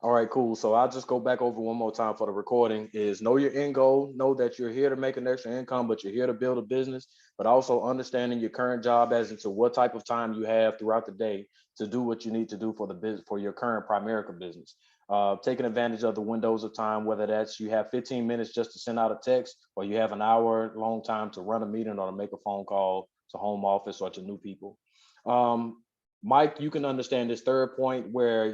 All right, cool. So I'll just go back over one more time for the recording is know your end goal, know that you're here to make an extra income, but you're here to build a business, but also understanding your current job as into what type of time you have throughout the day to do what you need to do for the business, for your current Primerica business. Taking advantage of the windows of time, whether that's you have 15 minutes just to send out a text or you have an hour long time to run a meeting or to make a phone call to home office or to new people. Um, Mike, you can understand this third point where,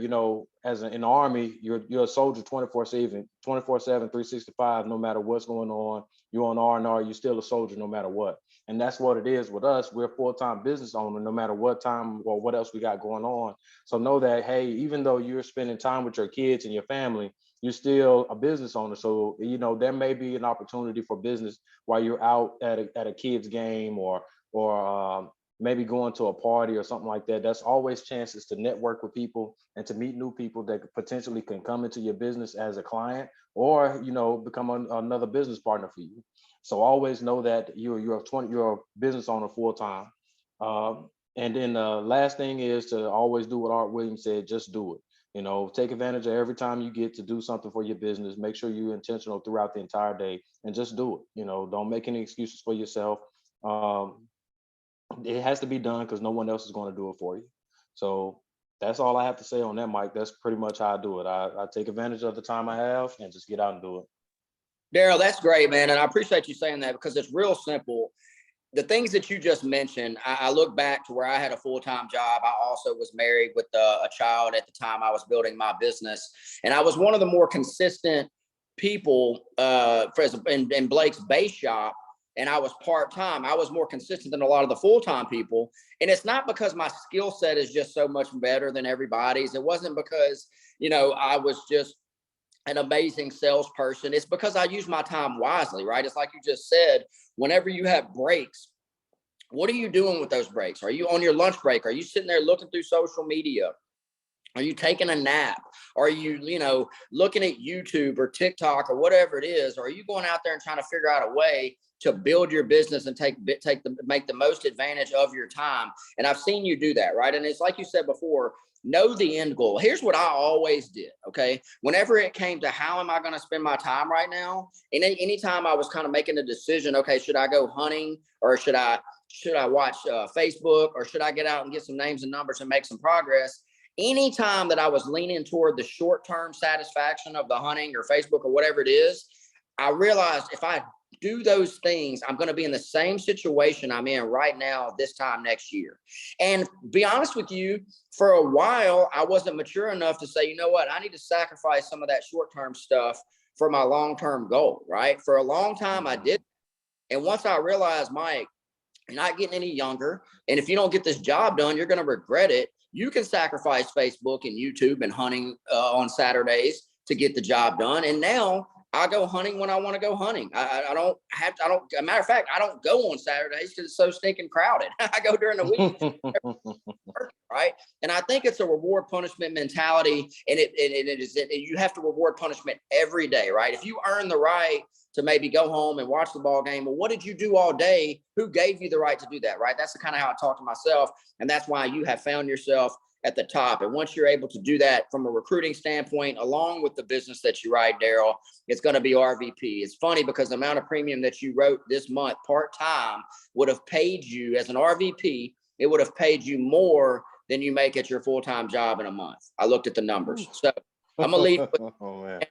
as in the Army, you're a soldier 24/7, 24/7, 365, no matter what's going on. You're on R&R, you're still a soldier no matter what. And that's what it is with us. We're a full-time business owner, no matter what time or what else we got going on. So know that, hey, even though you're spending time with your kids and your family, you're still a business owner. So, there may be an opportunity for business while you're out at a kid's game or maybe going to a party or something like that. That's always chances to network with people and to meet new people that potentially can come into your business as a client or, become another business partner for you. So always know that you're a business owner full time. And then the last thing is to always do what Art Williams said, just do it. Take advantage of every time you get to do something for your business. Make sure you're intentional throughout the entire day and just do it. Don't make any excuses for yourself. It has to be done because no one else is going to do it for you. So that's all I have to say on that, Mike. That's pretty much how I do it. I take advantage of the time I have and just get out and do it. Daryl, that's great, man. And I appreciate you saying that because it's real simple. The things that you just mentioned, I look back to where I had a full-time job. I also was married with a child at the time I was building my business. And I was one of the more consistent people in Blake's base shop. And I was part-time. I was more consistent than a lot of the full-time people. And it's not because my skill set is just so much better than everybody's. It wasn't because, I was just an amazing salesperson. It's because I use my time wisely, right? It's like you just said, whenever you have breaks, what are you doing with those breaks? Are you on your lunch break? Are you sitting there looking through social media? Are you taking a nap? Are you, looking at YouTube or TikTok or whatever it is? Or are you going out there and trying to figure out a way to build your business and make the most advantage of your time? And I've seen you do that, right? And it's like you said before, know the end goal. Here's what I always did, okay? Whenever it came to how am I going to spend my time right now, and anytime I was kind of making a decision, okay, should I go hunting or should I watch Facebook or should I get out and get some names and numbers and make some progress? Anytime that I was leaning toward the short-term satisfaction of the hunting or Facebook or whatever it is, I realized if I do those things, I'm going to be in the same situation I'm in right now this time next year. And be honest with you, for a while, I wasn't mature enough to say, you know what, I need to sacrifice some of that short-term stuff for my long-term goal, right? For a long time, I did. And once I realized, Mike, you're not getting any younger. And if you don't get this job done, you're going to regret it. You can sacrifice Facebook and YouTube and hunting on Saturdays to get the job done. And now I go hunting when I want to go hunting. I don't, a matter of fact, I don't go on Saturdays because it's so stinking crowded. I go during the week. Right. And I think it's a reward punishment mentality. And you have to reward punishment every day, right? If you earn the right to maybe go home and watch the ball game, well, what did you do all day? Who gave you the right to do that, right? That's the kind of how I talk to myself. And that's why you have found yourself at the top. And once you're able to do that from a recruiting standpoint, along with the business that you write, Daryl, it's going to be RVP. It's funny because the amount of premium that you wrote this month part-time would have paid you as an RVP. It would have paid you more than you make at your full-time job in a month. I looked at the numbers. So I'm going to leave with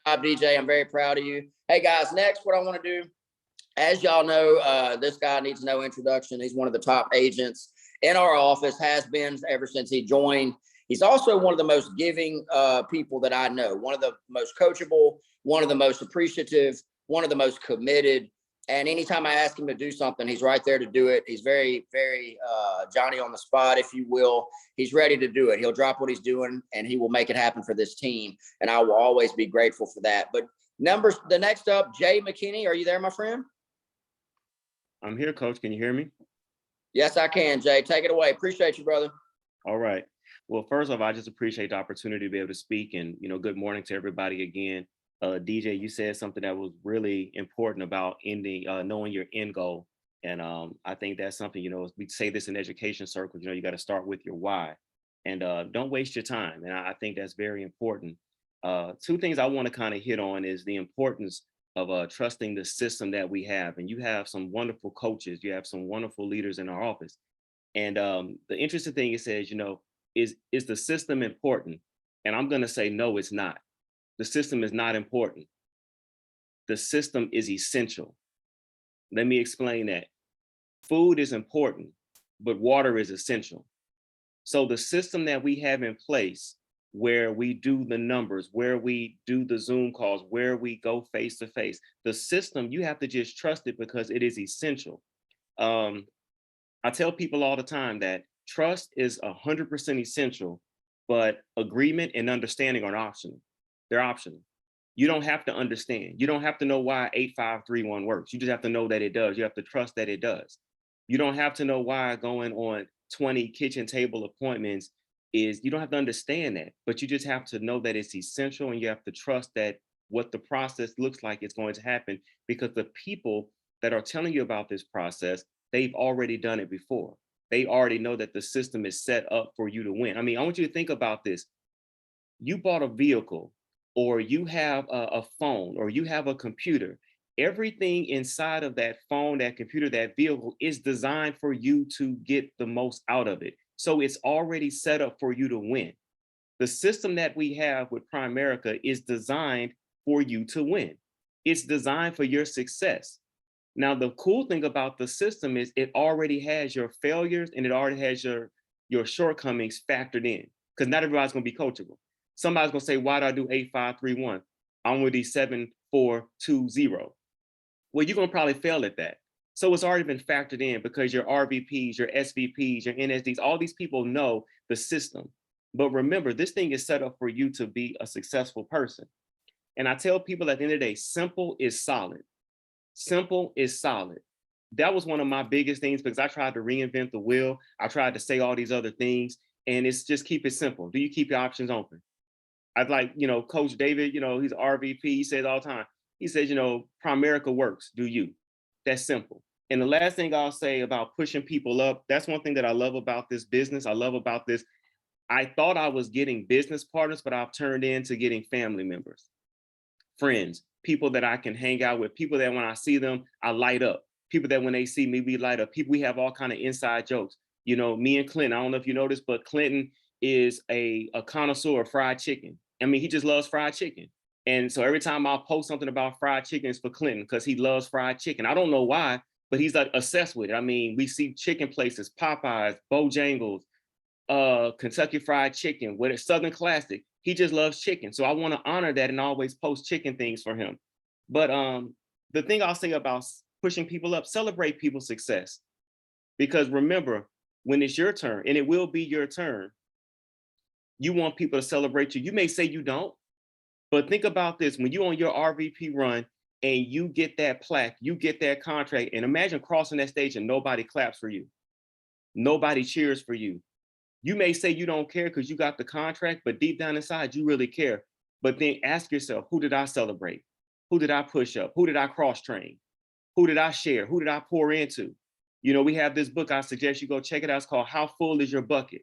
DJ. I'm very proud of you. Hey guys, next, what I want to do, as y'all know, this guy needs no introduction. He's one of the top agents in our office, has been ever since he joined. He's also one of the most giving people that I know, one of the most coachable, one of the most appreciative, one of the most committed. And anytime I ask him to do something, he's right there to do it. He's very, very Johnny on the spot, if you will. He's ready to do it. He'll drop what he's doing and he will make it happen for this team. And I will always be grateful for that. But the next up, Jay McKinney. Are you there, my friend? I'm here, Coach. Can you hear me? Yes, I can, Jay. Take it away. Appreciate you, brother. All right. Well, first off, I just appreciate the opportunity to be able to speak and, good morning to everybody again. DJ, you said something that was really important about knowing your end goal. And I think that's something, we say this in education circles, you got to start with your why and don't waste your time. And I think that's very important. Two things I want to kind of hit on is the importance of trusting the system that we have. And you have some wonderful coaches, you have some wonderful leaders in our office. And the interesting thing, it says, is the system important? And I'm going to say, no, it's not. The system is not important. The system is essential. Let me explain that. Food is important, but water is essential. So the system that we have in place, where we do the numbers, where we do the Zoom calls, where we go face to face, the system, you have to just trust it because it is essential. I tell people all the time that trust is 100% essential, but agreement and understanding are optional. They're optional. You don't have to understand. You don't have to know why 8531 works. You just have to know that it does. You have to trust that it does. You don't have to know why going on 20 kitchen table appointments is, you don't have to understand that, but you just have to know that it's essential, and you have to trust that what the process looks like is going to happen, because the people that are telling you about this process, they've already done it before. They already know that the system is set up for you to win. I mean, I want you to think about this. You bought a vehicle, or you have a phone, or you have a computer. Everything inside of that phone, that computer, that vehicle is designed for you to get the most out of it. So it's already set up for you to win. The system that we have with Primerica is designed for you to win. It's designed for your success. Now, the cool thing about the system is it already has your failures, and it already has your shortcomings factored in, because not everybody's going to be coachable. Somebody's going to say, why do I do 8531? I'm with these 7420. Well, you're going to probably fail at that. So it's already been factored in, because your RVPs, your SVPs, your NSDs, all these people know the system. But remember, this thing is set up for you to be a successful person. And I tell people at the end of the day, simple is solid. Simple is solid. That was one of my biggest things, because I tried to reinvent the wheel. I tried to say all these other things, and it's just keep it simple. Do you keep your options open? I'd like, Coach David, he's an RVP. He says all the time, he says, Primerica works. Do you? That's simple. And the last thing I'll say about pushing people up, that's one thing that I love about this business. I love about this. I thought I was getting business partners, but I've turned into getting family members, friends, people that I can hang out with, people that when I see them, I light up, people that when they see me, we light up, people, we have all kind of inside jokes. Me and Clinton, I don't know if you know this, but Clinton is a connoisseur of fried chicken. I mean, he just loves fried chicken. And so every time I'll post something about fried chicken, it's for Clinton, because he loves fried chicken. I don't know why, but he's like obsessed with it. I mean, we see chicken places, Popeyes, Bojangles, Kentucky Fried Chicken, with a Southern Classic. He just loves chicken. So I want to honor that and always post chicken things for him. But the thing I'll say about pushing people up, celebrate people's success. Because remember, when it's your turn, and it will be your turn, you want people to celebrate you. You may say you don't, but think about this. When you're on your RVP run and you get that plaque, you get that contract, and imagine crossing that stage and nobody claps for you. Nobody cheers for you. You may say you don't care because you got the contract, but deep down inside, you really care. But then ask yourself, who did I celebrate? Who did I push up? Who did I cross train? Who did I share? Who did I pour into? We have this book, I suggest you go check it out. It's called How Full Is Your Bucket?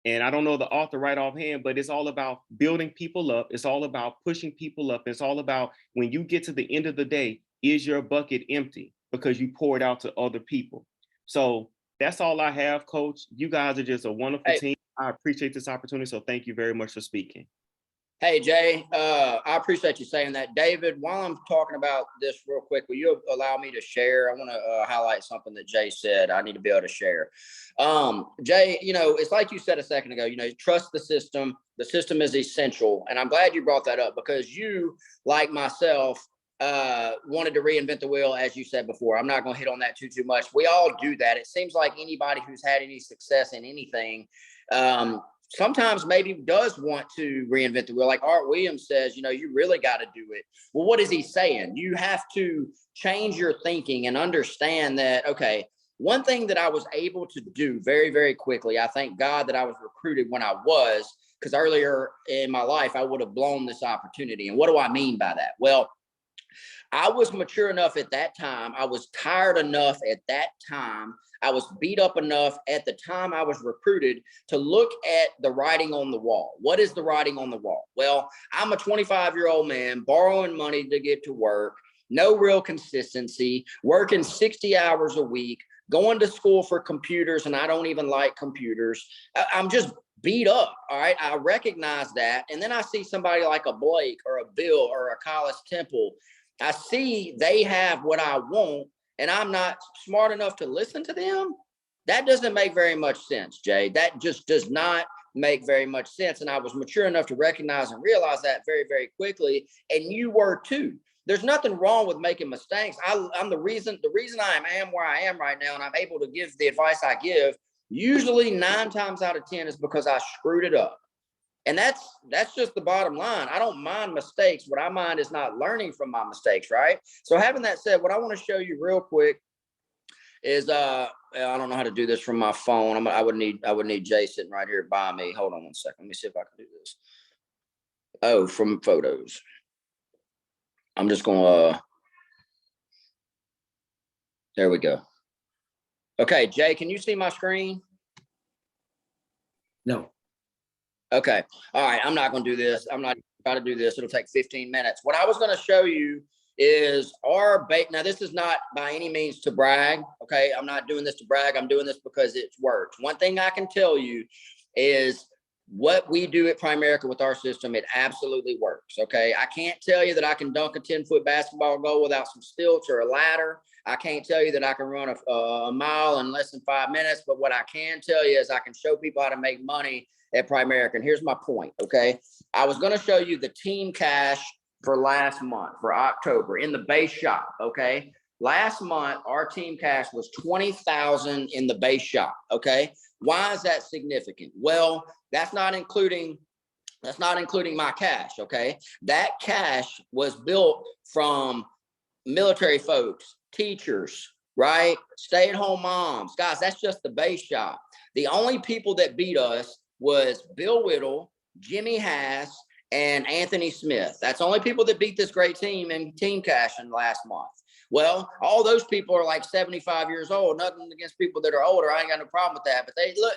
And I don't know the author right offhand, but it's all about building people up. It's all about pushing people up. It's all about when you get to the end of the day, is your bucket empty because you poured out to other people? So that's all I have, Coach. You guys are just a wonderful team. I appreciate this opportunity. So thank you very much for speaking. Hey, Jay, I appreciate you saying that. David, while I'm talking about this real quick, will you allow me to share? I want to highlight something that Jay said I need to be able to share. Jay, it's like you said a second ago, trust the system. The system is essential. And I'm glad you brought that up, because you, like myself, wanted to reinvent the wheel, as you said before. I'm not going to hit on that too much. We all do that. It seems like anybody who's had any success in anything, sometimes maybe does want to reinvent the wheel. Like Art Williams says, you really got to do it. Well, what is he saying? You have to change your thinking and understand that, okay, one thing that I was able to do very, very quickly, I thank God that I was recruited when I was, because earlier in my life, I would have blown this opportunity. And what do I mean by that? Well, I was mature enough at that time. I was tired enough at that time. I was beat up enough at the time I was recruited to look at the writing on the wall. What is the writing on the wall? Well, I'm a 25-year-old man borrowing money to get to work, no real consistency, working 60 hours a week, going to school for computers, and I don't even like computers. I'm just beat up. All right. I recognize that. And then I see somebody like a Blake or a Bill or a Collis Temple. I see they have what I want, and I'm not smart enough to listen to them. That doesn't make very much sense, Jay. That just does not make very much sense. And I was mature enough to recognize and realize that very, very quickly. And you were too. There's nothing wrong with making mistakes. I'm the reason I am where I am right now, and I'm able to give the advice I give. Usually 9 times out of 10 is because I screwed it up. And that's just the bottom line. I don't mind mistakes. What I mind is not learning from my mistakes, right? So having that said, what I want to show you real quick is I don't know how to do this from my phone. I would need Jay sitting right here by me. Hold on one second. Let me see if I can do this. Oh, from photos. I'm just gonna there we go. Okay, Jay, can you see my screen? No. Okay. All right. I'm not going to do this. I'm not going to do this. It'll take 15 minutes. What I was going to show you is our bait. Now, this is not by any means to brag. Okay. I'm not doing this to brag. I'm doing this because it works. One thing I can tell you is what we do at Primerica with our system, it absolutely works. Okay. I can't tell you that I can dunk a 10-foot basketball goal without some stilts or a ladder. I can't tell you that I can run a mile in less than 5 minutes. But what I can tell you is I can show people how to make money at Primerica. And here's my point, okay? I was going to show you the team cash for last month, for October, in the base shop, okay? Last month, our team cash was $20,000 in the base shop, okay? Why is that significant? Well, that's not including my cash, okay? That cash was built from military folks, teachers, right? Stay-at-home moms. Guys, that's just the base shop. The only people that beat us was Bill Whittle, Jimmy Hass, and Anthony Smith. That's the only people that beat this great team in team cash in last month. Well, all those people are like 75 years old. Nothing against people that are older. I ain't got no problem with that. But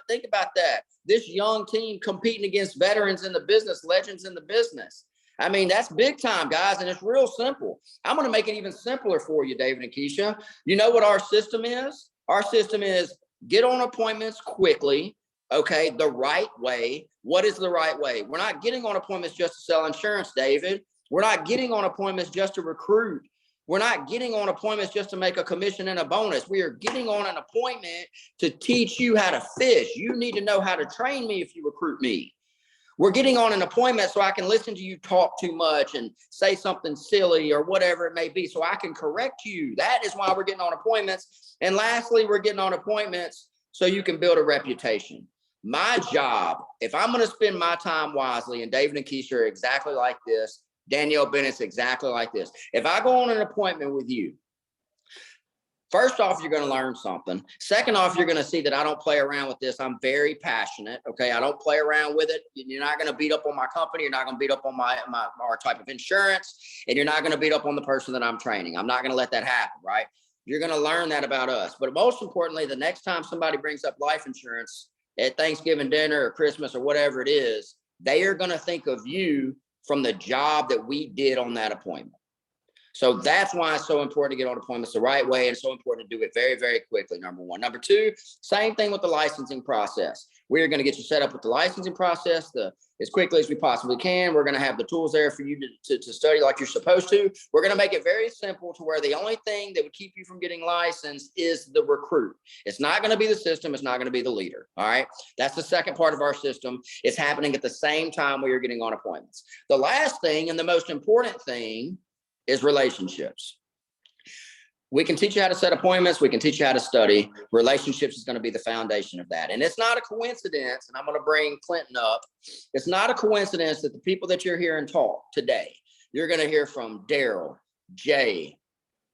think about that. This young team competing against veterans in the business, legends in the business. I mean, that's big time, guys, and it's real simple. I'm going to make it even simpler for you, David and Keisha. You know what our system is? Our system is get on appointments quickly, okay, the right way. What is the right way? We're not getting on appointments just to sell insurance, David. We're not getting on appointments just to recruit. We're not getting on appointments just to make a commission and a bonus. We are getting on an appointment to teach you how to fish. You need to know how to train me if you recruit me. We're getting on an appointment so I can listen to you talk too much and say something silly or whatever it may be, so I can correct you. That is why we're getting on appointments. And lastly, we're getting on appointments so you can build a reputation. My job, if I'm going to spend my time wisely, and David and Keisha are exactly like this, Danielle Bennett's exactly like this. If I go on an appointment with you, first off, you're going to learn something. Second off, you're going to see that I don't play around with this. I'm very passionate. Okay. I don't play around with it. You're not going to beat up on my company. You're not going to beat up on our type of insurance, and you're not going to beat up on the person that I'm training. I'm not going to let that happen. Right. You're going to learn that about us. But most importantly, the next time somebody brings up life insurance at Thanksgiving dinner or Christmas or whatever it is, they are going to think of you from the job that we did on that appointment. So that's why it's so important to get on appointments the right way, and it's so important to do it very, very quickly, number one. Number two, same thing with the licensing process. We're going to get you set up with the licensing process as quickly as we possibly can. We're going to have the tools there for you to study like you're supposed to. We're going to make it very simple to where the only thing that would keep you from getting licensed is the recruit. It's not going to be the system. It's not going to be the leader. All right. That's the second part of our system. It's happening at the same time we are getting on appointments. The last thing and the most important thing is relationships. We can teach you how to set appointments. We can teach you how to study. Relationships is going to be the foundation of that. And it's not a coincidence, and I'm going to bring Clinton up. It's not a coincidence that the people that you're hearing talk today, you're going to hear from Daryl, Jay,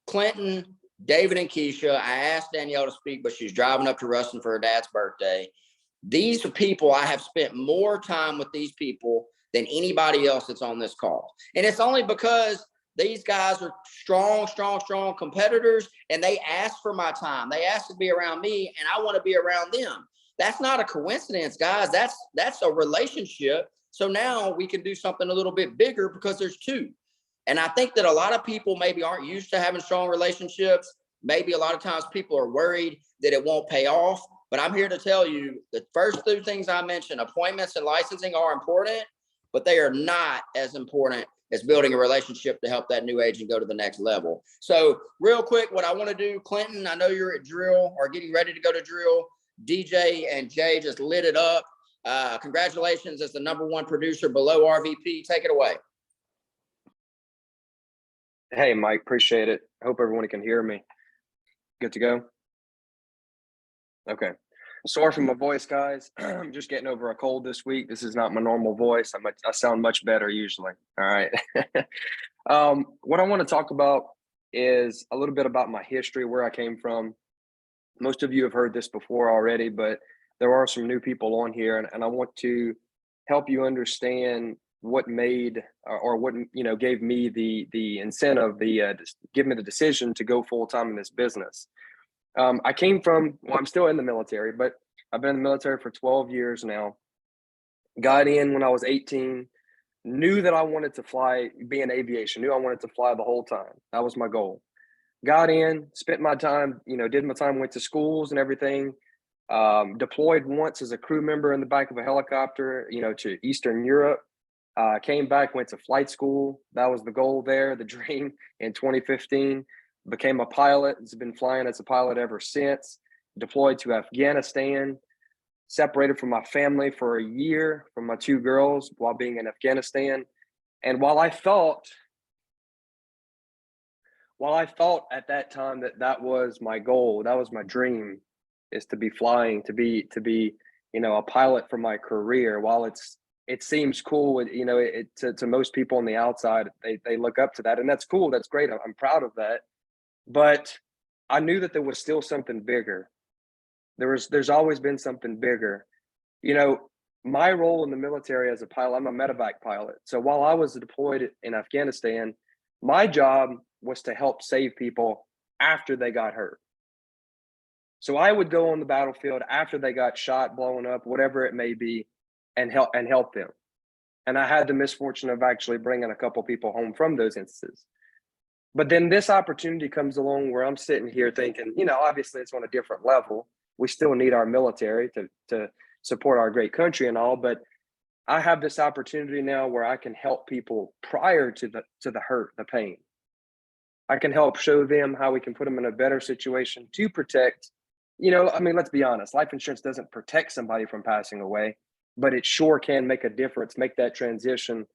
Clinton, David, and Keisha. I asked Danielle to speak, but she's driving up to Ruston for her dad's birthday. These are people, I have spent more time with these people than anybody else that's on this call. And it's only because These guys are strong competitors, and they ask for my time. They ask to be around me, and I want to be around them. That's not a coincidence, guys. That's a relationship. So now we can do something a little bit bigger because there's two. And I think that a lot of people maybe aren't used to having strong relationships. Maybe a lot of times people are worried that it won't pay off. But I'm here to tell you the first two things I mentioned, appointments and licensing, are important, but they are not as important as building a relationship to help that new agent go to the next level. So real quick, what I want to do, Clinton, I know you're at drill or getting ready to go to drill. DJ and Jay just lit it up. Congratulations as the #1 producer below RVP. Take it away. Hey, Mike, appreciate it. I hope everyone can hear me. Good to go? Okay. Sorry for my voice, guys. I'm just getting over a cold this week. This is not my normal voice. I sound much better usually. All right. What I want to talk about is a little bit about my history, where I came from. Most of you have heard this before already, but there are some new people on here, and I want to help you understand what made or what gave me the incentive, give me the decision to go full time in this business. I came from, well, I'm still in the military, but I've been in the military for 12 years now. Got in when I was 18, knew that I wanted to fly, be in aviation, knew I wanted to fly the whole time. That was my goal. Got in, spent my time, did my time, went to schools and everything. Deployed once as a crew member in the back of a helicopter, to Eastern Europe. Came back, went to flight school. That was the goal there, the dream. In 2015, became a pilot. Has been flying as a pilot ever since. Deployed to Afghanistan. Separated from my family for a year from my 2 girls while being in Afghanistan. And while I thought at that time that was my goal, that was my dream, is to be flying, to be a pilot for my career. While it seems cool, to most people on the outside, they look up to that, and that's cool, that's great, I'm proud of that. But I knew that there was still something bigger. There's always been something bigger. My role in the military as a pilot, I'm a medevac pilot. So while I was deployed in Afghanistan, my job was to help save people after they got hurt. So I would go on the battlefield after they got shot, blown up, whatever it may be, and help them. And I had the misfortune of actually bringing a couple people home from those instances. But then this opportunity comes along where I'm sitting here thinking, obviously it's on a different level. We still need our military to support our great country and all, but I have this opportunity now where I can help people prior to the hurt, the pain. I can help show them how we can put them in a better situation to protect. Let's be honest, life insurance doesn't protect somebody from passing away, but it sure can make a difference, make that transition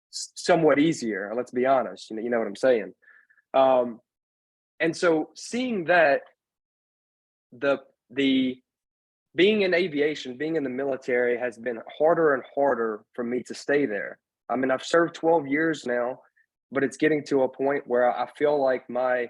somewhat easier. Let's be honest, you know what I'm saying? And so seeing that the being in aviation, being in the military has been harder and harder for me to stay there. I've served 12 years now, but it's getting to a point where I feel like my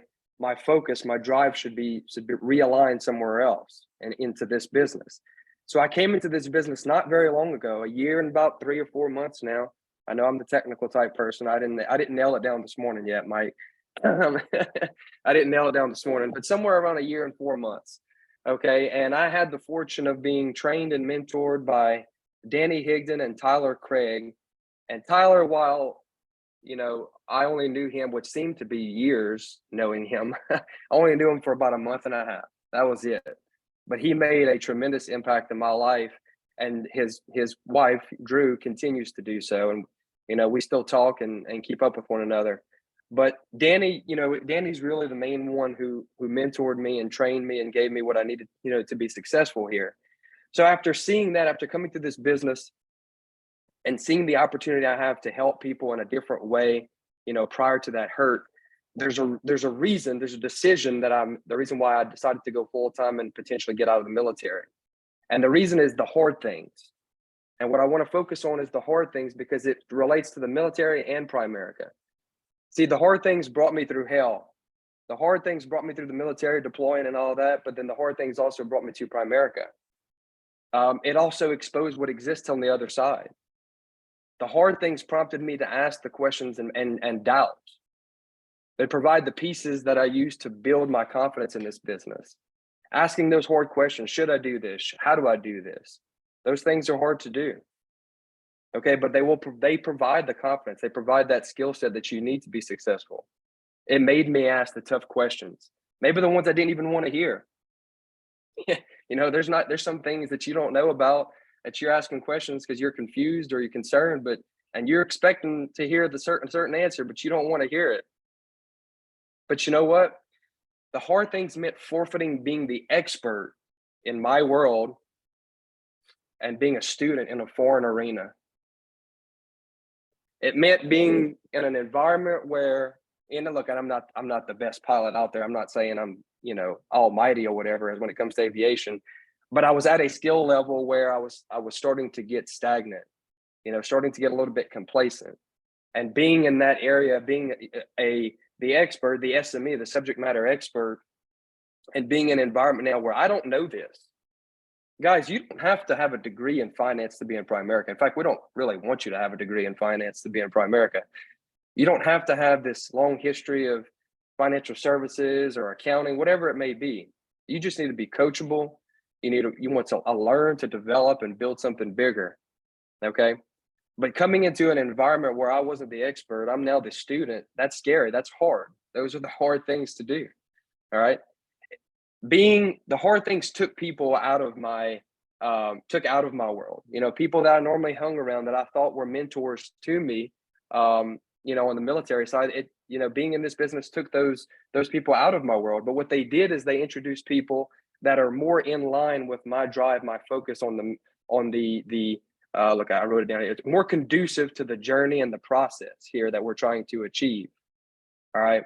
focus, my drive should be realigned somewhere else and into this business. So I came into this business not very long ago, a year and about 3 or 4 months now. I know I'm the technical type person. I didn't nail it down this morning yet, Mike. I didn't nail it down this morning, but somewhere around a year and 4 months. Okay. And I had the fortune of being trained and mentored by Danny Higdon and Tyler Craig. And Tyler, while, I only knew him, which seemed to be years knowing him, I only knew him for about a month and a half. That was it. But he made a tremendous impact in my life, and his wife, Drew, continues to do so. And, we still talk and keep up with one another. But Danny, Danny's really the main one who mentored me and trained me and gave me what I needed, to be successful here. So after seeing that, after coming to this business and seeing the opportunity I have to help people in a different way, prior to that hurt, there's a reason, there's a decision the reason why I decided to go full time and potentially get out of the military. And the reason is the hard things. And what I want to focus on is the hard things because it relates to the military and Primerica. See, the hard things brought me through hell. The hard things brought me through the military, deploying and all that, but then the hard things also brought me to Primerica. It also exposed what exists on the other side. The hard things prompted me to ask the questions and doubt. They provide the pieces that I use to build my confidence in this business. Asking those hard questions. Should I do this? How do I do this? Those things are hard to do. Okay, but they provide the confidence. They provide that skill set that you need to be successful. It made me ask the tough questions. Maybe the ones I didn't even want to hear. You know, there's some things that you don't know about that you're asking questions because you're confused or you're concerned, and you're expecting to hear the certain answer, but you don't want to hear it. But you know what? The hard things meant forfeiting being the expert in my world and being a student in a foreign arena. It meant being in an environment where, look, and I'm not the best pilot out there. I'm not saying I'm, almighty or whatever when it comes to aviation, but I was at a skill level where I was starting to get stagnant, starting to get a little bit complacent. And being in that area, being the expert, the SME, the subject matter expert, and being in an environment now where I don't know this. Guys, you don't have to have a degree in finance to be in Primerica. In fact, we don't really want you to have a degree in finance to be in Primerica. You don't have to have this long history of financial services or accounting, whatever it may be. You just need to be coachable. You want to learn to develop and build something bigger. Okay. But coming into an environment where I wasn't the expert, I'm now the student. That's scary. That's hard. Those are the hard things to do. All right. The hard things took people out of my world. People that I normally hung around that I thought were mentors to me, on the military side, being in this business took those people out of my world. But what they did is they introduced people that are more in line with my drive, my focus on the look, I wrote it down here. It's more conducive to the journey and the process here that we're trying to achieve. All right.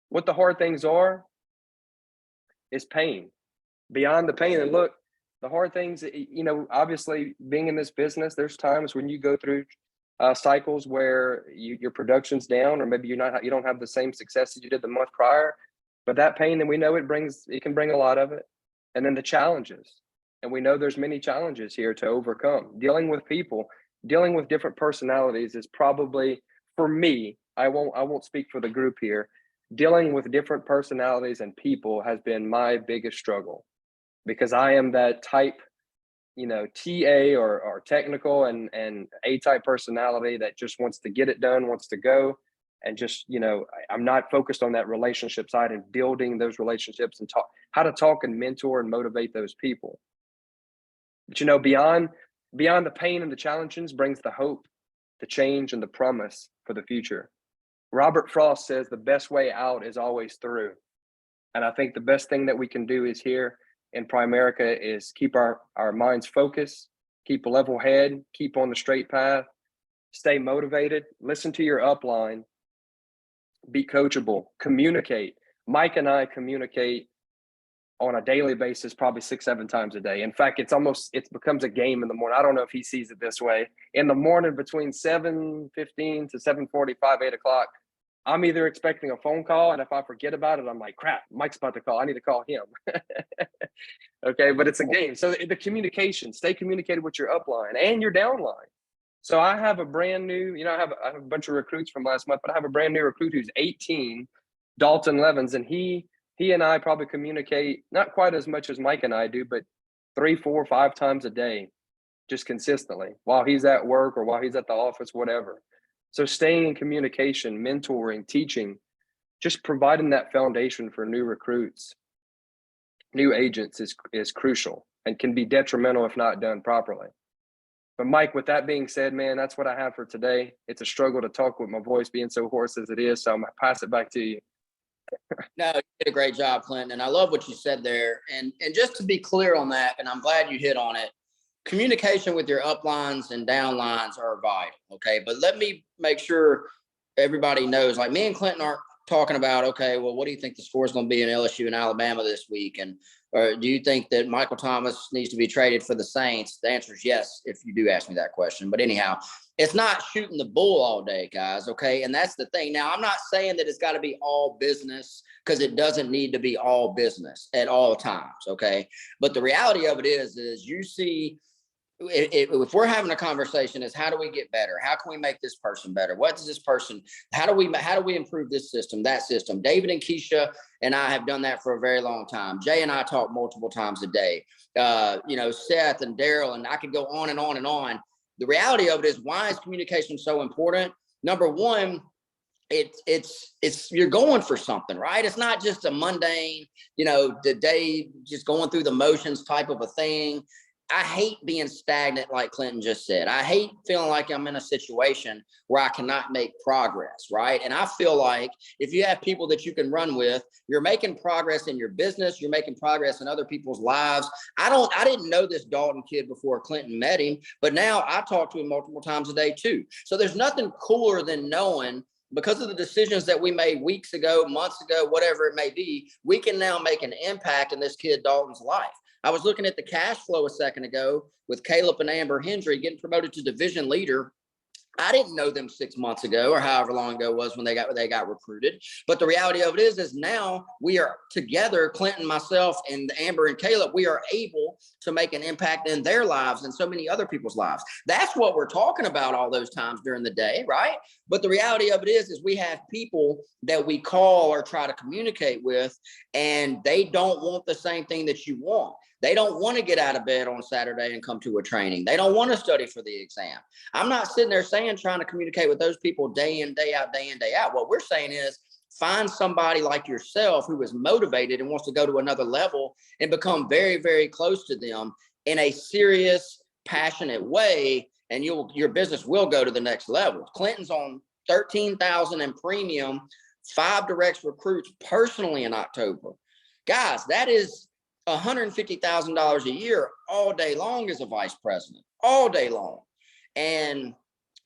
What the hard things are is pain. Beyond the pain, and look, the hard things, obviously being in this business, there's times when you go through cycles where your production's down, or maybe you don't have the same success as you did the month prior. But that pain, and we know it can bring a lot of it. And then the challenges. And we know there's many challenges here to overcome. Dealing with people, dealing with different personalities is probably, for me, I won't speak for the group here. Dealing with different personalities and people has been my biggest struggle, because I am that type, TA or technical and A-type personality that just wants to get it done, wants to go. And just, I'm not focused on that relationship side and building those relationships and how to talk and mentor and motivate those people. But, beyond the pain and the challenges brings the hope, the change, and the promise for the future. Robert Frost says the best way out is always through. And I think the best thing that we can do is here in Primerica is keep our minds focused, keep a level head, keep on the straight path, stay motivated, listen to your upline, be coachable, communicate. Mike and I communicate on a daily basis, probably 6-7 times a day. In fact, it becomes a game in the morning. I don't know if he sees it this way. In the morning between 7:15 to 7:45, 8 o'clock, I'm either expecting a phone call, and if I forget about it, I'm like, crap, Mike's about to call. I need to call him. Okay, but it's a game. So the communication, stay communicated with your upline and your downline. So I have a brand new, I have a bunch of recruits from last month, but I have a brand new recruit who's 18, Dalton Levins, and he and I probably communicate not quite as much as Mike and I do, but 3, 4, 5 times a day, just consistently while he's at work or while he's at the office, whatever. So staying in communication, mentoring, teaching, just providing that foundation for new recruits, new agents is crucial and can be detrimental if not done properly. But Mike, with that being said, man, that's what I have for today. It's a struggle to talk with my voice being so hoarse as it is. So I'm going to pass it back to you. No, you did a great job, Clinton. And I love what you said there. And just to be clear on that, and I'm glad you hit on it, communication with your uplines and downlines are vital. Okay. But let me make sure everybody knows, like, me and Clinton aren't talking about, okay, well, what do you think the score is going to be in LSU and Alabama this week? Or do you think that Michael Thomas needs to be traded for the Saints? The answer is yes, if you do ask me that question. But anyhow, it's not shooting the bull all day, guys. Okay. And that's the thing. Now, I'm not saying that it's got to be all business, because it doesn't need to be all business at all times. Okay. But the reality of it is you see if we're having a conversation, is how do we get better? How can we make this person better? What does this person, how do we improve this system, that system? David and Keisha and I have done that for a very long time. Jay and I talk multiple times a day. Seth and Daryl, and I could go on and on and on. The reality of it is, why is communication so important? Number one, it's you're going for something, right? It's not just a mundane, the day just going through the motions type of a thing. I hate being stagnant, like Clinton just said. I hate feeling like I'm in a situation where I cannot make progress, right? And I feel like if you have people that you can run with, you're making progress in your business, you're making progress in other people's lives. I didn't know this Dalton kid before Clinton met him, but now I talk to him multiple times a day too. So there's nothing cooler than knowing, because of the decisions that we made weeks ago, months ago, whatever it may be, we can now make an impact in this kid Dalton's life. I was looking at the cash flow a second ago with Caleb and Amber Hendry getting promoted to division leader. I didn't know them 6 months ago, or however long ago it was when they got recruited. But the reality of it is now we are together, Clinton, myself, and Amber and Caleb, we are able to make an impact in their lives and so many other people's lives. That's what we're talking about all those times during the day, right? But the reality of it is we have people that we call or try to communicate with, and they don't want the same thing that you want. They don't want to get out of bed on Saturday and come to a training. They don't want to study for the exam. I'm not sitting there trying to communicate with those people day in, day out, day in, day out. What we're saying is, find somebody like yourself who is motivated and wants to go to another level and become very, very close to them in a serious, passionate way, and your business will go to the next level. Clinton's on $13,000 in premium, 5 direct recruits personally in October. Guys, that is $150,000 a year all day long as a vice president, all day long. And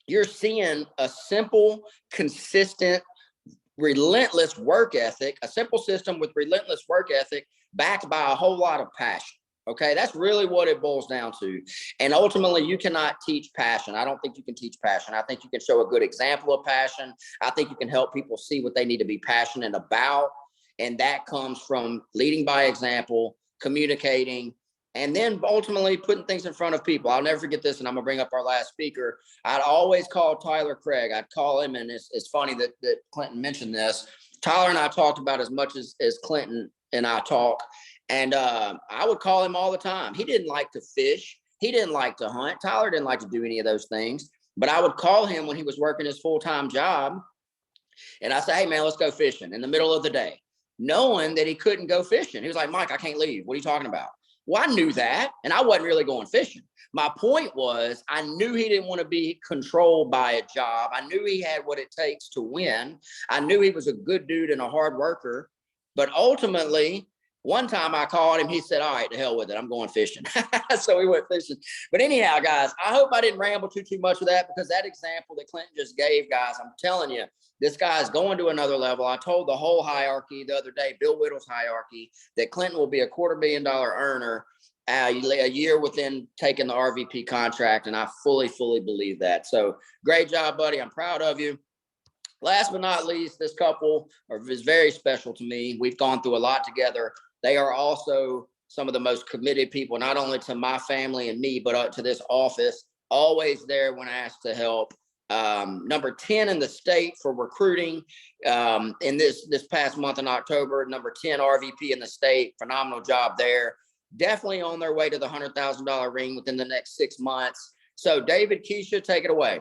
you're seeing a simple, consistent, relentless work ethic, a simple system with relentless work ethic backed by a whole lot of passion. Okay, that's really what it boils down to. And ultimately, you cannot teach passion. I don't think you can teach passion. I think you can show a good example of passion. I think you can help people see what they need to be passionate about. And that comes from leading by example, communicating, and then ultimately putting things in front of people. I'll never forget this, and I'm gonna bring up our last speaker. I'd always call Tyler Craig. I'd call him, and it's funny that Clinton mentioned this. Tyler and I talked about as much as Clinton and I talk, and I would call him all the time. He didn't like to fish. He didn't like to hunt. Tyler didn't like to do any of those things, but I would call him when he was working his full-time job, and I say, hey man, let's go fishing in the middle of the day, knowing that he couldn't go fishing. He was like, Mike, I can't leave. What are you talking about? Well, I knew that, and I wasn't really going fishing. My point was, I knew he didn't want to be controlled by a job. I knew he had what it takes to win. I knew he was a good dude and a hard worker. But ultimately, one time I called him, he said, all right, to hell with it, I'm going fishing. So we went fishing. But anyhow, guys, I hope I didn't ramble too much with that, because that example that Clinton just gave, guys, I'm telling you, this guy is going to another level. I told the whole hierarchy the other day, Bill Whittle's hierarchy, that Clinton will be a $250 million earner a year within taking the RVP contract. And I fully believe that. So great job, buddy. I'm proud of you. Last but not least, this couple is very special to me. We've gone through a lot together. They are also some of the most committed people, not only to my family and me, but to this office, always there when asked to help. Number 10 in the state for recruiting in this past month in October, number 10 RVP in the state, phenomenal job there. Definitely on their way to the $100,000 ring within the next 6 months. So David, Keisha, take it away.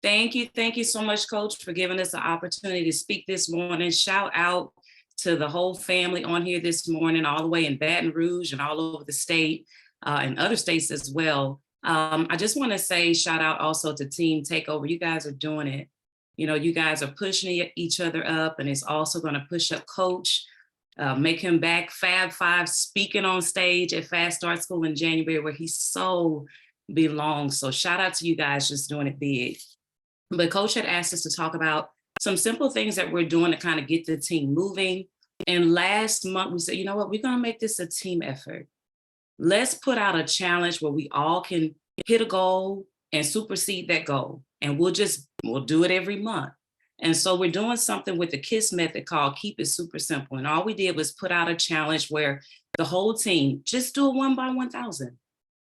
Thank you so much, Coach, for giving us the opportunity to speak this morning. Shout out to the whole family on here this morning, all the way in Baton Rouge and all over the state and other states as well. I just want to say shout out also to Team Takeover. You guys are doing it. You guys are pushing each other up, and it's also going to push up Coach, make him back Fab Five speaking on stage at Fast Start School in January, where he so belongs. So shout out to you guys just doing it big. But Coach had asked us to talk about some simple things that we're doing to kind of get the team moving. And last month we said, you know what, we're going to make this a team effort. Let's put out a challenge where we all can hit a goal and supersede that goal. And we'll do it every month. And so we're doing something with the KISS method called Keep It Super Simple. And all we did was put out a challenge where the whole team, just do a 1 by 1,000.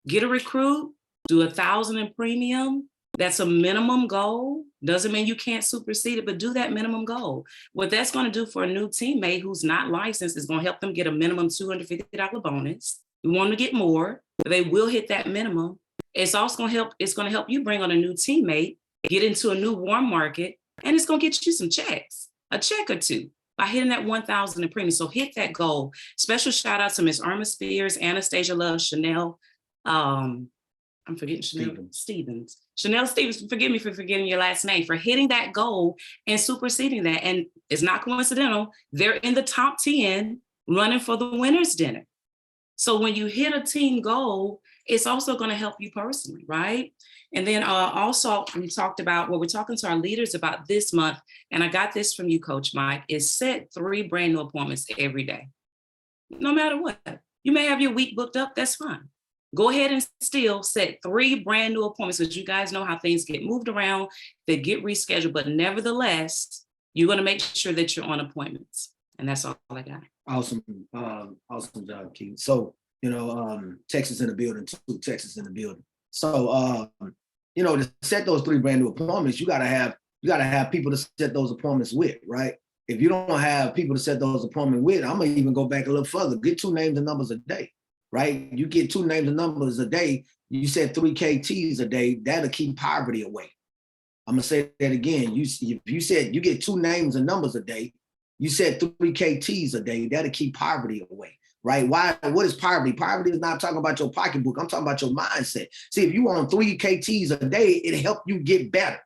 Get a recruit, do 1,000 in premium. That's a minimum goal. Doesn't mean you can't supersede it, but do that minimum goal. What that's going to do for a new teammate who's not licensed is going to help them get a minimum $250 bonus. We want them to get more, but they will hit that minimum. It's also going to help. It's going to help you bring on a new teammate, get into a new warm market, and it's going to get you some checks, a check or two, by hitting that 1,000 in premium. So hit that goal. Special shout out to Miss Irma Spears, Anastasia Love, Chanel. I'm forgetting Chanel Stevens. Chanel Stevens, forgive me for forgetting your last name, for hitting that goal and superseding that. And it's not coincidental. They're in the top 10 running for the winner's dinner. So when you hit a team goal, it's also going to help you personally, right? And then also we talked about what we're talking to our leaders about this month, and I got this from you, Coach Mike, is set 3 brand new appointments every day. No matter what. You may have your week booked up, that's fine. Go ahead and still set 3 brand new appointments, because you guys know how things get moved around, they get rescheduled, but nevertheless, you're going to make sure that you're on appointments. And that's all I got. Awesome. Awesome job, Keith. So, Texas in the building too, Texas in the building. So, to set those 3 brand new appointments, you gotta have people to set those appointments with, right? If you don't have people to set those appointments with, I'm gonna even go back a little further. Get 2 names and numbers a day, right? You get 2 names and numbers a day, you set 3 KTs a day, that'll keep poverty away. I'm gonna say that again. If you said you get 2 names and numbers a day, you set 3 KTs a day, that'll keep poverty away, right? Why? What is poverty? Poverty is not talking about your pocketbook. I'm talking about your mindset. See, if you want 3 KTs a day, it'll help you get better,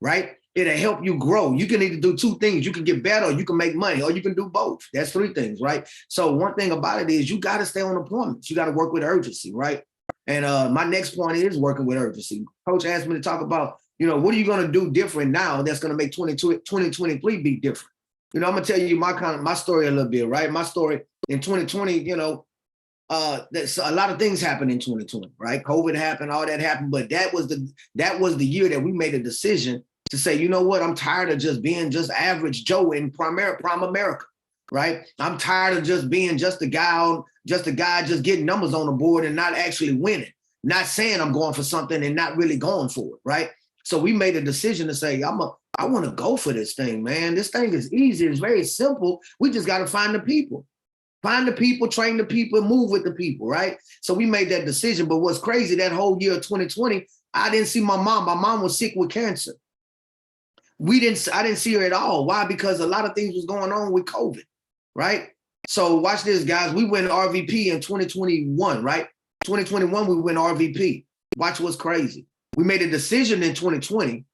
right? It'll help you grow. You can either do 2 things. You can get better, or you can make money, or you can do both. That's 3 things, right? So one thing about it is you got to stay on appointments. You got to work with urgency, right? And my next point is working with urgency. Coach asked me to talk about, what are you going to do different now that's going to make 2023 be different? I'm gonna tell you my story a little bit, right? My story in 2020, there's a lot of things happened in 2020, right? COVID happened, all that happened, but that was the year that we made a decision to say, you know what? I'm tired of just being just average Joe in prime America, right? I'm tired of just being just a guy just getting numbers on the board and not actually winning, not saying I'm going for something and not really going for it, right? So we made a decision to say, I want to go for this thing, man. This thing is easy. It's very simple. We just got to find the people. Find the people, train the people, move with the people, right? So we made that decision. But what's crazy, that whole year of 2020, I didn't see my mom. My mom was sick with cancer. I didn't see her at all. Why? Because a lot of things was going on with COVID, right? So watch this, guys. We went RVP in 2021, right? 2021, we went RVP. Watch what's crazy. We made a decision in 2020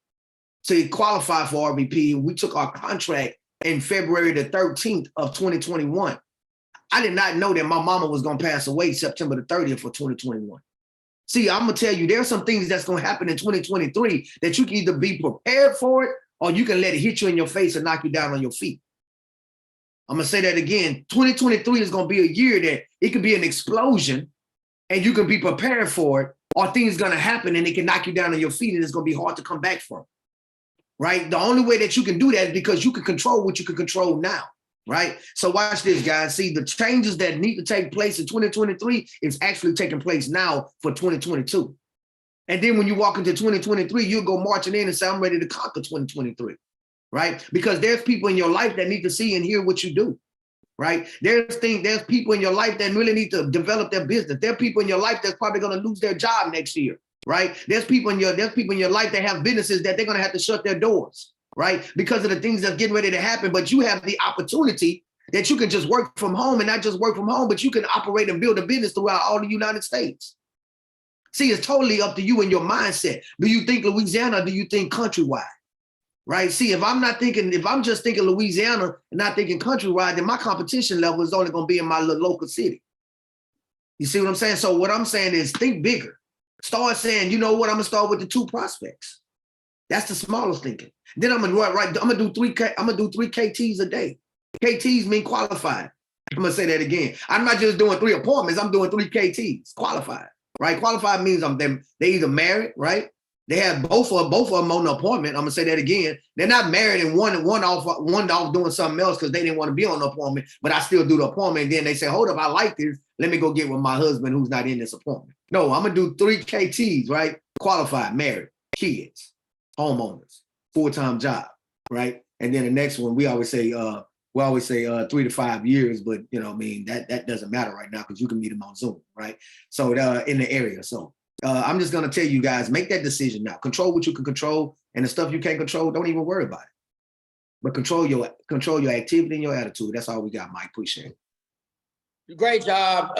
to qualify for RVP. We took our contract in February the 13th of 2021. I did not know that my mama was going to pass away September the 30th of 2021. See, I'm going to tell you, there's some things that's going to happen in 2023 that you can either be prepared for it or you can let it hit you in your face and knock you down on your feet. I'm going to say that again. 2023 is going to be a year that it could be an explosion and you can be prepared for it, or things going to happen and it can knock you down on your feet and it's going to be hard to come back from. Right? The only way that you can do that is because you can control what you can control now, right? So watch this, guys. See, the changes that need to take place in 2023 is actually taking place now for 2022. And then when you walk into 2023, you'll go marching in and say, I'm ready to conquer 2023, right? Because there's people in your life that need to see and hear what you do, right? There's people in your life that really need to develop their business. There are people in your life that's probably going to lose their job next year. Right? There's people in your life that have businesses that they're going to have to shut their doors, right? Because of the things that's getting ready to happen. But you have the opportunity that you can just work from home, and not just work from home, but you can operate and build a business throughout all the United States. See, it's totally up to you and your mindset. Do you think Louisiana, or do you think countrywide? Right? See, if I'm just thinking Louisiana and not thinking countrywide, then my competition level is only going to be in my local city. You see what I'm saying? So what I'm saying is think bigger. Start saying, you know what, I'm gonna start with the 2 prospects. That's the smallest thinking. Then I'm gonna do 3 KTs a day. KTs mean qualified. I'm gonna say that again. I'm not just doing 3 appointments, I'm doing 3 KTs, qualified, right? Qualified means they either married, right? They have both of them on the appointment. I'm gonna say that again. They're not married and one off doing something else because they didn't want to be on the appointment, but I still do the appointment. And then they say, hold up, I like this. Let me go get with my husband who's not in this appointment. No, I'm gonna do 3 KTs, right? Qualified, married, kids, homeowners, full-time job, right? And then the next one, we always say 3 to 5 years, but you know, I mean, that doesn't matter right now because you can meet them on Zoom, right? So in the area. So I'm just gonna tell you guys, make that decision now. Control what you can control, and the stuff you can't control, don't even worry about it. But control your activity and your attitude. That's all we got, Mike. Appreciate it. Great job.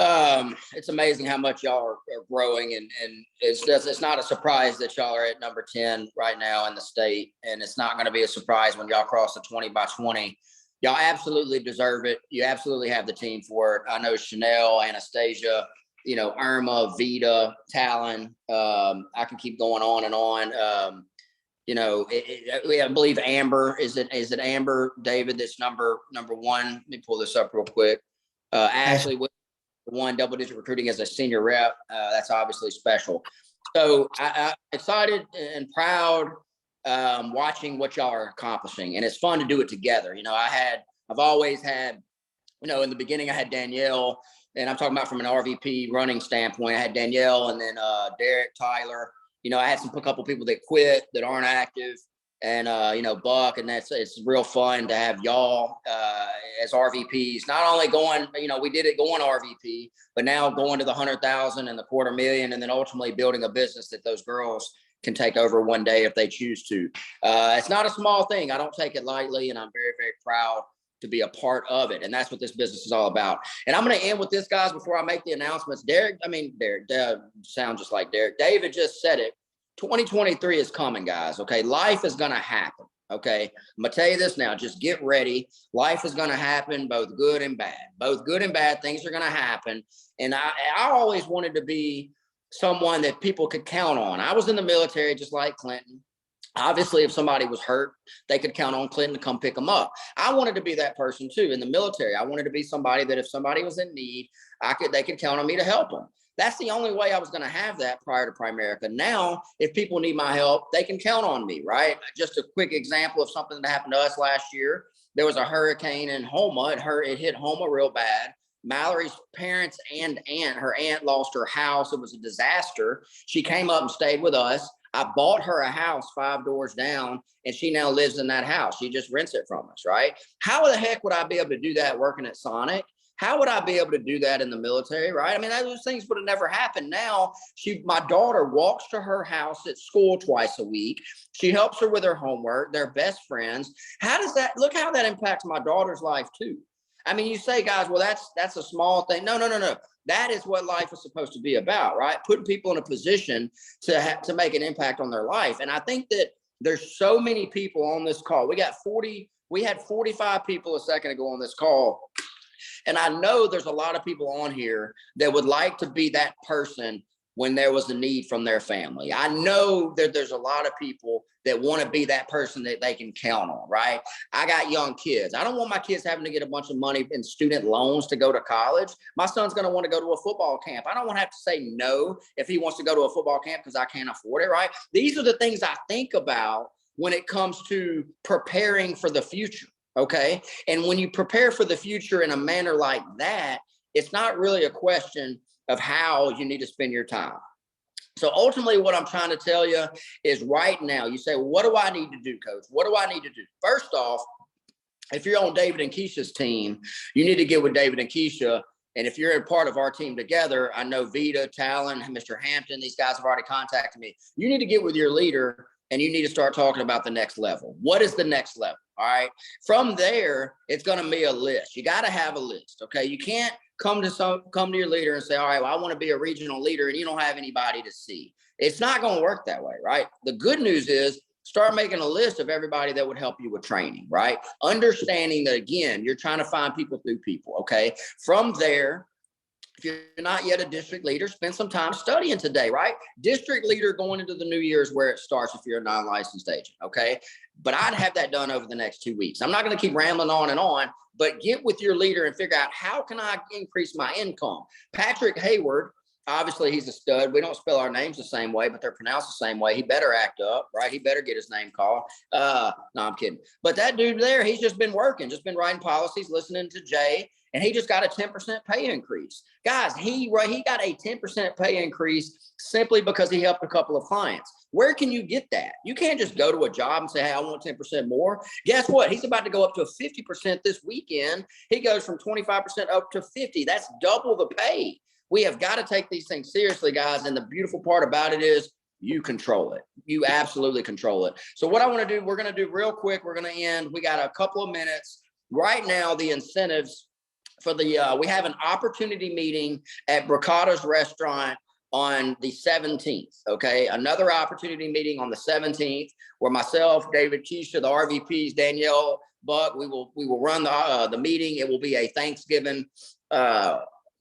It's amazing how much y'all are growing, and it's not a surprise that y'all are at number 10 right now in the state, and it's not going to be a surprise when y'all cross the 20 by 20. Y'all absolutely deserve it. You absolutely have the team for it. I know Chanel, Anastasia, you know, Irma, Vita, Talon. I can keep going on and on. You know, I believe Amber, is it Amber, David, that's number 1? Let me pull this up real quick. Ashley won double-digit recruiting as a senior rep. That's obviously special. So I'm excited and proud watching what y'all are accomplishing, and it's fun to do it together. You know, I've always had, you know, in the beginning I had Danielle, and I'm talking about from an RVP running standpoint. I had Danielle, and then Derek, Tyler. You know, I had a couple people that quit that aren't active, and you know, Buck, and it's real fun to have y'all as RVPs. Not only going, you know, we did it going RVP, but now going to the 100,000 and the 250,000, and then ultimately building a business that those girls can take over one day if they choose to. It's not a small thing. I don't take it lightly, and I'm very, very proud to be a part of it. And that's what this business is all about. And I'm going to end with this, guys, before I make the announcements. Derek, sound just like Derek. David just said it. 2023 is coming, guys. Okay. Life is going to happen. Okay. I'm going to tell you this now, just get ready. Life is going to happen, both good and bad. Both good and bad things are going to happen. And I always wanted to be someone that people could count on. I was in the military, just like Clinton. Obviously, if somebody was hurt, they could count on Clinton to come pick them up. I wanted to be that person too in the military. I wanted to be somebody that if somebody was in need, they could count on me to help them. That's the only way I was going to have that prior to Primerica. Now, if people need my help, they can count on me, right? Just a quick example of something that happened to us last year. There was a hurricane in Houma. It hit Houma real bad. Mallory's parents and her aunt lost her house. It was a disaster. She came up and stayed with us. I bought her a house 5 doors down, and she now lives in that house. She just rents it from us, right? How the heck would I be able to do that working at Sonic? How would I be able to do that in the military, right? I mean, those things would have never happened. Now, my daughter walks to her house at school twice a week. She helps her with her homework. They're best friends. Look how that impacts my daughter's life too. I mean, you say, guys, well, that's a small thing. No. That is what life is supposed to be about, right? Putting people in a position to make an impact on their life. And I think that there's so many people on this call. We had 45 people a second ago on this call. And I know there's a lot of people on here that would like to be that person when there was a need from their family. I know that there's a lot of people that want to be that person that they can count on, right? I got young kids. I don't want my kids having to get a bunch of money in student loans to go to college. My son's going to want to go to a football camp. I don't want to have to say no if he wants to go to a football camp because I can't afford it, right? These are the things I think about when it comes to preparing for the future. Okay. And when you prepare for the future in a manner like that, it's not really a question of how you need to spend your time. So ultimately, what I'm trying to tell you is right now, you say, well, what do I need to do, coach? What do I need to do? First off, if you're on David and Keisha's team, you need to get with David and Keisha. And if you're a part of our team together, I know Vita, Talon, Mr. Hampton, these guys have already contacted me. You need to get with your leader and you need to start talking about the next level. What is the next level? All right. From there, it's going to be a list. You got to have a list. Okay. You can't come to your leader and say, all right, well, I want to be a regional leader, and you don't have anybody to see. It's not going to work that way, right? The good news is start making a list of everybody that would help you with training, right? Understanding that, again, you're trying to find people through people. Okay. From there, if you're not yet a district leader, spend some time studying today, right? District leader going into the new year is where it starts if you're a non-licensed agent, okay? But I'd have that done over the next 2 weeks. I'm not going to keep rambling on and on, but get with your leader and figure out how can I increase my income. Patrick Heyward, Obviously, he's a stud. We don't spell our names the same way, but they're pronounced the same way. He better act up, right? He better get his name called. No, I'm kidding. But that dude there, he's just been working, just been writing policies, listening to Jay, and he just got a 10% pay increase. Guys, he got a 10% pay increase simply because he helped a couple of clients. Where can you get that? You can't just go to a job and say, hey, I want 10% more. Guess what? He's about to go up to 50% this weekend. He goes from 25% up to 50. That's double the pay. We have got to take these things seriously, guys. And the beautiful part about it is you control it. You absolutely control it. So what I want to do, we're going to do real quick. We're going to end. We got a couple of minutes. Right now, the incentives for the, we have an opportunity meeting at Bricata's restaurant on the 17th. Okay. Another opportunity meeting on the 17th where myself, David Keisha, the RVPs, Danielle Buck, we will run the meeting. It will be a Thanksgiving,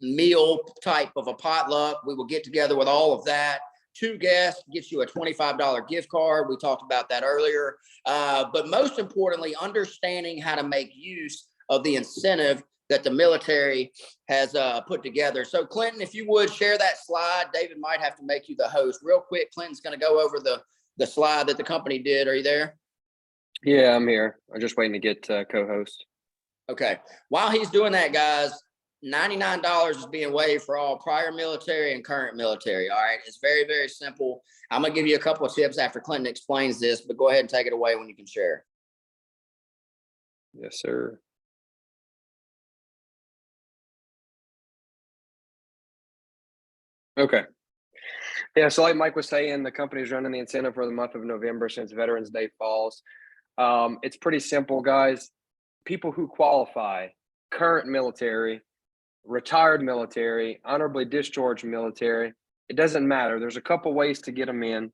meal type of a potluck. We will get together with all of that. 2 guests gets you a $25 gift card. We talked about that earlier. But most importantly, understanding how to make use of the incentive that the military has put together. So Clinton, if you would share that slide, David might have to make you the host. Real quick, Clinton's going to go over the slide that the company did. Are you there? Yeah, I'm here. I'm just waiting to get co-host. Okay. While he's doing that, guys, $99 is being waived for all prior military and current military. All right. It's very, very simple. I'm going to give you a couple of tips after Clinton explains this, but go ahead and take it away when you can share. Yes, sir. Okay. Yeah, so like Mike was saying, the company's running the incentive for the month of November since Veterans Day falls. It's pretty simple, guys. People who qualify, current military, retired military, honorably discharged military, it doesn't matter. There's a couple ways to get them in.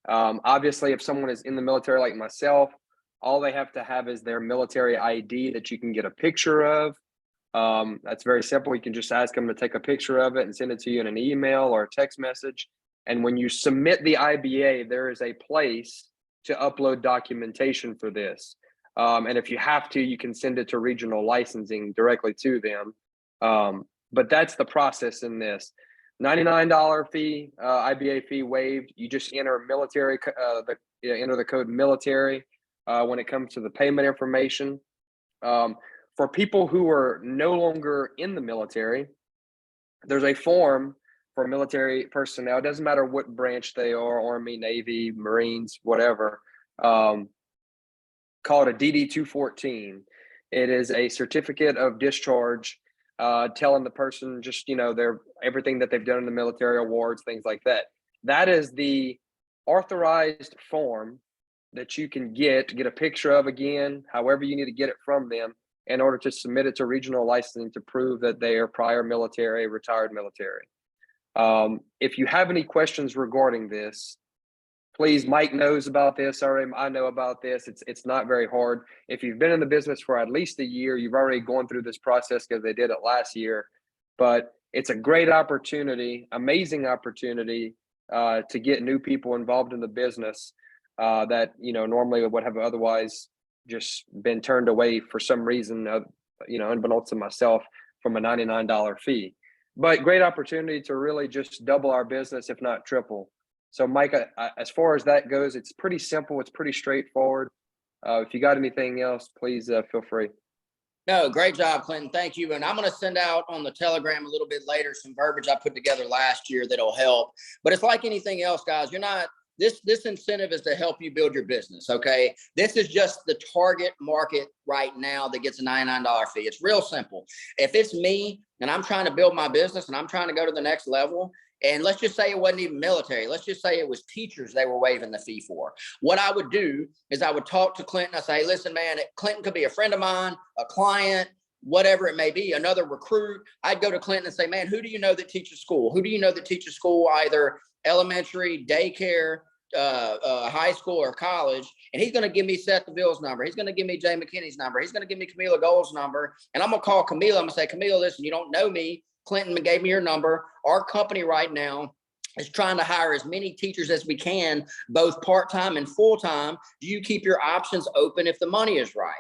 Obviously, if someone is in the military like myself, all they have to have is their military ID that you can get a picture of. That's very simple. You can just ask them to take a picture of it and send it to you in an email or a text message. And when you submit the IBA, there is a place to upload documentation for this. And if you have to, you can send it to regional licensing directly to them. But that's the process in this. $99 fee, IBA fee waived. You just enter military, enter the code military when it comes to the payment information. For people who are no longer in the military, there's a form for military personnel. It doesn't matter what branch they are, Army, Navy, Marines, whatever, called a DD-214. It is a certificate of discharge telling the person just, their everything that they've done in the military, awards, things like that. That is the authorized form that you can get a picture of, again, however you need to get it from them, in order to submit it to regional licensing to prove that they are prior military, retired military. If you have any questions regarding this, please, Mike knows about this. I know about this. It's not very hard. If you've been in the business for at least a year, you've already gone through this process because they did it last year. But it's a great opportunity, amazing opportunity to get new people involved in the business that normally would have otherwise just been turned away for some reason, unbeknownst to myself, from a $99 fee. But great opportunity to really just double our business, if not triple. So Mike, as far as that goes, it's pretty simple. It's pretty straightforward. If you got anything else, please feel free. No, great job, Clinton. Thank you. And I'm going to send out on the Telegram a little bit later some verbiage I put together last year that'll help. But it's like anything else, guys. This incentive is to help you build your business, okay? This is just the target market right now that gets a $99 fee. It's real simple. If it's me and I'm trying to build my business and I'm trying to go to the next level, and let's just say it wasn't even military. Let's just say it was teachers they were waiving the fee for. What I would do is I would talk to Clinton. I say, listen, man, Clinton could be a friend of mine, a client, whatever it may be, another recruit. I'd go to Clinton and say, man, who do you know that teaches school? Who do you know that teaches school, either elementary, daycare, high school, or college? And he's going to give me Seth DeVille's number. He's going to give me Jay McKinney's number. He's going to give me Camila Gold's number. And I'm going to call Camila. I'm going to say, Camila, listen, you don't know me. Clinton gave me your number. Our company right now is trying to hire as many teachers as we can, both part-time and full-time. Do you keep your options open if the money is right?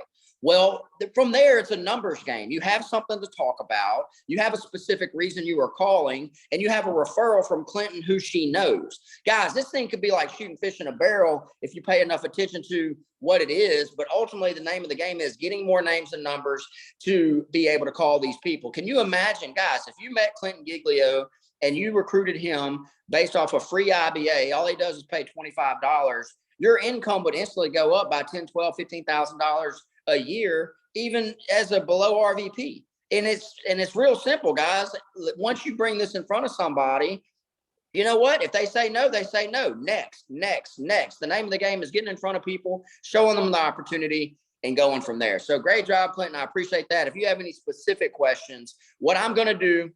Well, from there, it's a numbers game. You have something to talk about. You have a specific reason you are calling, and you have a referral from Clinton who she knows. Guys, this thing could be like shooting fish in a barrel if you pay enough attention to what it is. But ultimately, the name of the game is getting more names and numbers to be able to call these people. Can you imagine, guys, if you met Clinton Giglio and you recruited him based off a free IBA, all he does is pay $25, your income would instantly go up by $10,000, $12,000, $15,000 a year, even as a below RVP. And it's real simple, guys. Once you bring this in front of somebody, you know what? If they say no, they say no. Next. The name of the game is getting in front of people, showing them the opportunity, and going from there. So great job, Clinton. I appreciate that. If you have any specific questions, what I'm going to do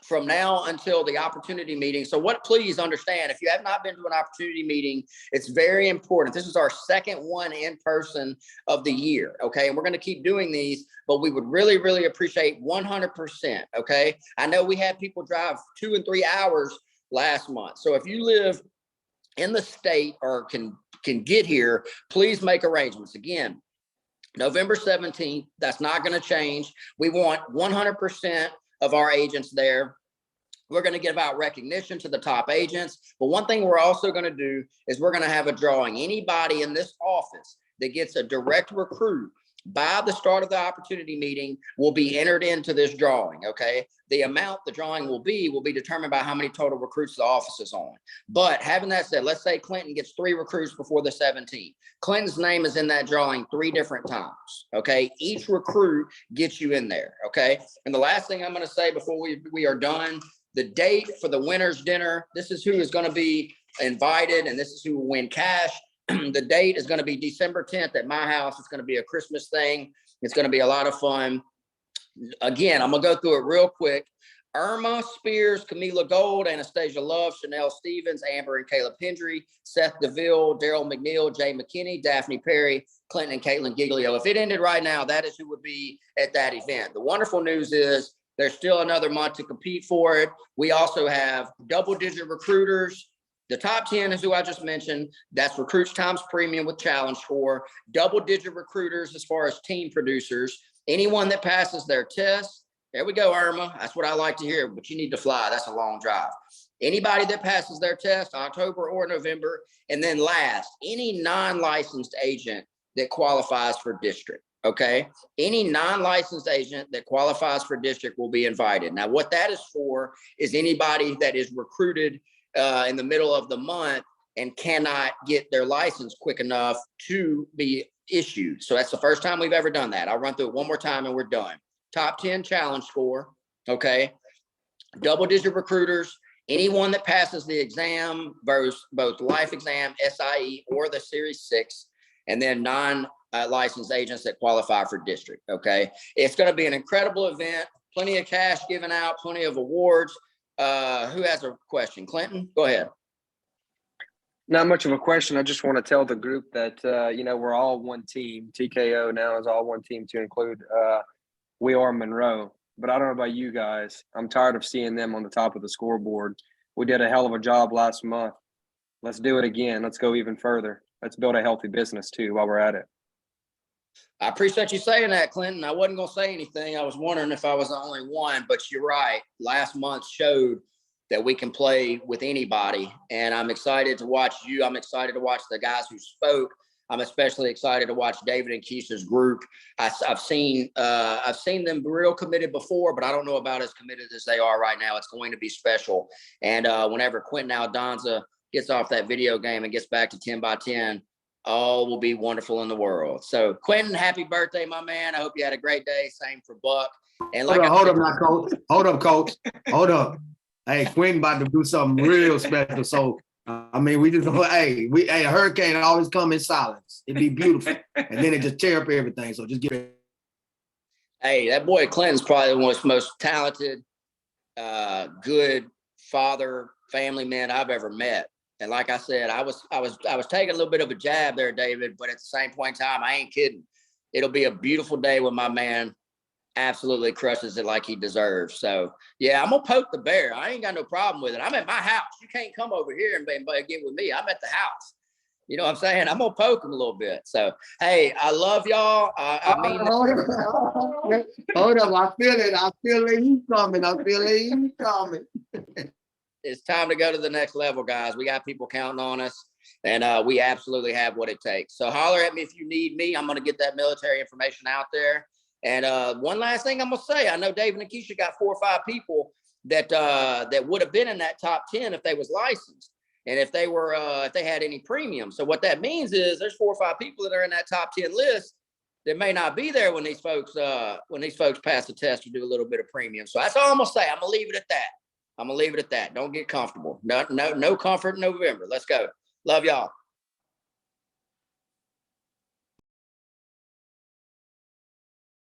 from now until the opportunity meeting. So please understand, if you have not been to an opportunity meeting, it's very important. This is our second one in person of the year. Okay. And we're going to keep doing these, but we would really, really appreciate 100%. Okay. I know we had people drive 2 and 3 hours last month. So if you live in the state or can get here, please make arrangements. Again, November 17th, that's not going to change. We want 100% of our agents there. We're going to give out recognition to the top agents. But one thing we're also going to do is we're going to have a drawing. Anybody in this office that gets a direct recruit by the start of the opportunity meeting will be entered into this drawing. Okay. The amount the drawing will be determined by how many total recruits the office is on. But having that said, let's say Clinton gets 3 recruits before the 17th. Clinton's name is in that drawing 3 different times. Okay. Each recruit gets you in there. Okay. And the last thing I'm going to say before we are done, the date for the winner's dinner, this is who is going to be invited, and this is who will win cash. The date is going to be December 10th at my house. It's going to be a Christmas thing. It's going to be a lot of fun. Again, I'm going to go through it real quick. Irma Spears, Camila Gold, Anastasia Love, Chanel Stevens, Amber and Caleb Hendry, Seth DeVille, Daryl McNeil, Jay McKinney, Daphne Perry, Clinton and Caitlin Giglio. If it ended right now, that is who would be at that event. The wonderful news is there's still another month to compete for it. We also have double-digit recruiters. The top 10 is who I just mentioned. That's recruits times premium with challenge score. Double-digit recruiters as far as team producers. Anyone that passes their test, there we go, Irma. That's what I like to hear, but you need to fly. That's a long drive. Anybody that passes their test, October or November. And then last, any non-licensed agent that qualifies for district. Okay. Any non-licensed agent that qualifies for district will be invited. Now, what that is for is anybody that is recruited in the middle of the month and cannot get their license quick enough to be issued. So that's the first time we've ever done that. I'll run through it one more time and we're done. Top 10 challenge score. Okay. Double-digit recruiters. Anyone that passes the exam, both life exam, SIE, or the Series 6, and then non-licensed agents that qualify for district. Okay. It's going to be an incredible event. Plenty of cash given out, plenty of awards. Who has a question? Clinton, go ahead. Not much of a question. I just want to tell the group that, we're all one team. TKO now is all one team to include We Are Monroe. But I don't know about you guys. I'm tired of seeing them on the top of the scoreboard. We did a hell of a job last month. Let's do it again. Let's go even further. Let's build a healthy business too while we're at it. I appreciate you saying that, Clinton. I wasn't going to say anything. I was wondering if I was the only one, but you're right. Last month showed that we can play with anybody, and I'm excited to watch you. I'm excited to watch the guys who spoke. I'm especially excited to watch David and Keisha's group. I've seen them real committed before, but I don't know about as committed as they are right now. It's going to be special. And whenever Quentin Aldonza gets off that video game and gets back to 10 by 10, all will be wonderful in the world. So Quentin, happy birthday, my man. I hope you had a great day. Same for Buck. And like hold up now, coach. Hold up, coach. Hold up. Hey, Quentin about to do something real special. So we just a hurricane always come in silence. It'd be beautiful. And then it just tear up everything. So just give it. Hey, that boy Clinton's probably one of the most talented, good father, family man I've ever met. And like I said, I was taking a little bit of a jab there, David, but at the same point in time, I ain't kidding. It'll be a beautiful day when my man absolutely crushes it like he deserves. So yeah, I'm gonna poke the bear. I ain't got no problem with it. I'm at my house. You can't come over here and get with me. I'm at the house. You know what I'm saying? I'm gonna poke him a little bit. So, hey, I love y'all. I mean, hold up. I feel it. I feel it. He's coming. I feel it. He's coming. it's time to go to the next level, guys. We got people counting on us, and we absolutely have what it takes. So holler at me if you need me. I'm gonna get that military information out there. And one last thing I'm gonna say, I know David and Keisha got 4 or 5 people that would have been in that top 10 if they was licensed. And if they were, if they had any premium. So what that means is there's 4 or 5 people that are in that top 10 list that may not be there when these folks pass the test or do a little bit of premium. So that's all I'm gonna say. I'm gonna leave it at that. I'm gonna leave it at that. Don't get comfortable. No comfort in November. Let's go. Love y'all.